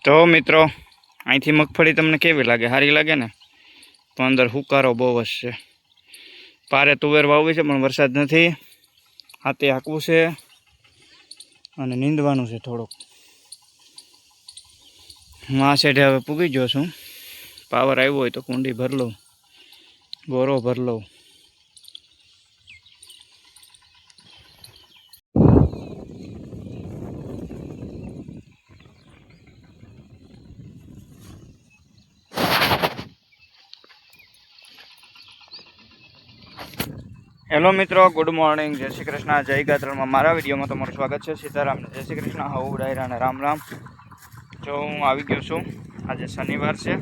તો મિત્રો અહીંથી મગફળી તમને કેવી લાગે? સારી લાગે ને? તો અંદર હુકારો બહુ જ છે. પારે તુવેર વાવવી છે પણ વરસાદ નથી. હાથે હાંકવું છે અને નીંદવાનું છે થોડુંક. હું આ સાઈડે હવે પૂગી ગયો છું. પાવર આવ્યો હોય તો કુંડી ભર લઉં, બોરો ભર લઉં. હેલો મિત્રો, ગુડ મોર્નિંગ, જય શ્રી કૃષ્ણ, જય ગાત્રણમાં મારા વિડીયોમાં તમારું સ્વાગત છે. સીતારામ, જય શ્રી કૃષ્ણ, હવ ડાયરા અને રામ રામ. જો હું આવી ગયો છું, આજે શનિવાર છે.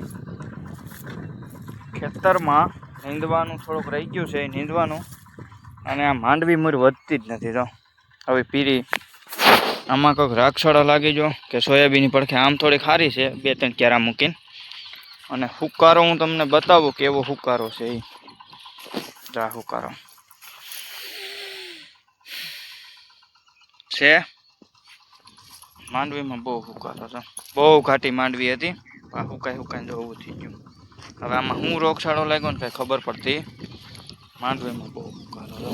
ખેતરમાં નીંદવાનું થોડુંક રહી ગયું છે, એ નીંદવાનું. અને આ માંડવી મૂર વધતી જ નથી. તો હવે પીરી આમાં કોઈક રાક્ષળો લાગી જો કે સોયાબીનની પડખે આમ થોડી ખારી છે, 2-3 ક્યારા મૂકીને. અને હુકારો હું તમને બતાવું કેવો હુકારો છે. એ જા હુકારો છે. માંડવીમાં બહુ હુકારો છે, બહુ ઘાટી માંડવી હતી. હુકાઈને જોવું થઈ ગયું. હવે આમાં હું રોગચાળો લાગ્યો ને કઈ ખબર પડતી. માંડવીમાં બહુ હુકારો છે.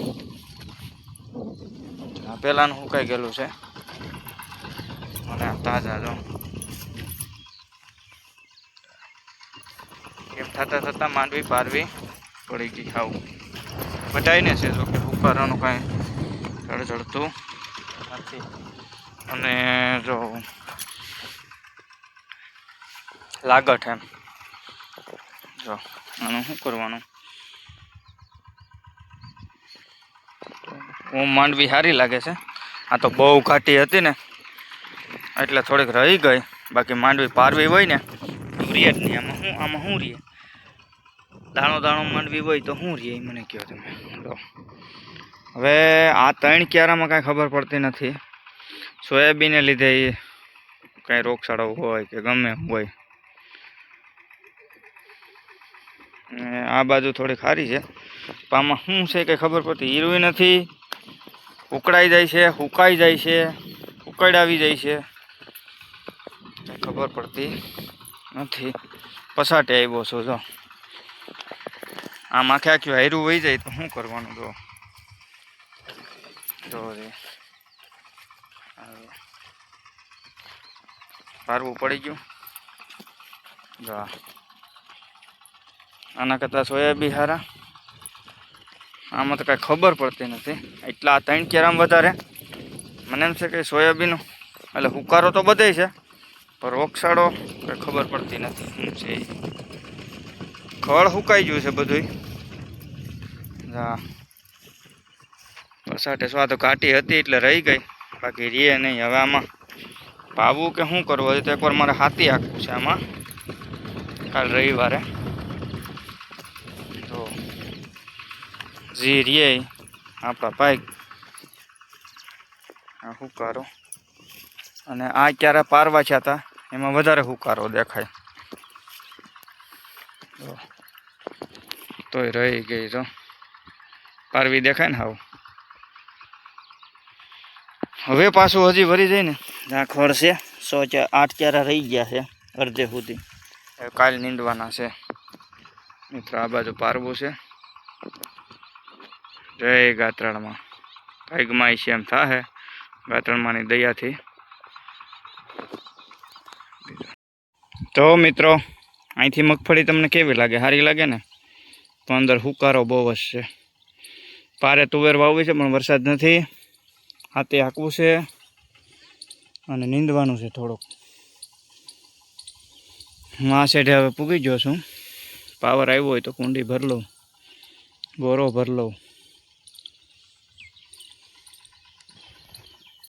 પેલાનું હુકાઈ ગયેલું છે અને તાજા જો એમ થતા માંડવી પારવી પડી ગઈ. ખાવું બધાઈને છે જો કે હુકારાનું કાંઈ ચડતું નથી. અને જો લાગટ એમ જો આનું શું કરવાનું? માંડવી સારી લાગે છે. આ તો બહુ ઘાટી હતી ને એટલે થોડીક રહી ગઈ. બાકી માંડવી પારવી હોય ને રીએ જ નહીં. આમાં શું રીએ? દાણો માંડવી હોય તો શું રીએ મને કહો તમે. હવે આ 3 ક્યારામાં કાંઈ ખબર પડતી નથી. સોયાબીનને લીધે એ કાંઈ રોગચાળો હોય કે ગમે હોય. આ બાજુ થોડી ખારી છે, પણ આમાં શું છે કંઈ ખબર પડતી. હીરવી નથી, ઉકળાઈ જાય છે, હુકાઈ જાય છે, ઉકળ આવી જાય છે, કંઈ ખબર પડતી નથી. પસાટે આવ્યો છું જો. આમ આખું હાયરું વહી જાય તો શું કરવાનું? જો રે પારવું પડી ગયું. જો આના કરતાં સોયાબીન હારા. આમાં તો કાંઈ ખબર પડતી નથી. એટલા 3 ક્યારામાં વધારે મને એમ છે કે સોયાબીન એટલે હુકારો તો બધે છે, પણ રોગચાળો કંઈ ખબર પડતી નથી. શું છે ખળ હુકાઈ ગયું છે બધું. હા પસાટે સ્વાદ ઘાટી હતી એટલે રહી ગઈ, બાકી રીએ નહીં. હવે આમાં પાવું કે શું કરવું? હજી તો એકવાર મારે હાથી હાંકવું છે આમાં કાલ રવિવારે. તો જી રીએ આપણા ભાઈ આ હુકારો. અને આ ક્યારે પારવા છે હતા એમાં વધારે હુકારો દેખાય. તોય રહી ગઈ. તો પારવી દેખાય ને હાવ. હવે પાછું હજી ભરી જાય ને જ્યાં ખડ છે 8 ક્યારા રહી ગયા છે અડધે સુધી. કાલ નીંદવાના છે મિત્રો. આ બાજુ પારવું છે. જય ગાત્રાળમાં. ભાગમાં છે એમ થાય ગાત્રણમાંની દયાથી. તો મિત્રો અહીંથી મગફળી તમને કેવી લાગે? સારી લાગે ને? તો અંદર હુકારો બહુ જ છે. પારે તુવેર વાવવી છે પણ વરસાદ નથી. હાથે હાંકવું છે અને નીંદવાનું છે થોડુંક. હું આ સાઈડે હવે પૂગી ગયો છું. પાવર આવ્યો હોય તો કુંડી ભર લઉં, બોરો ભર લઉં.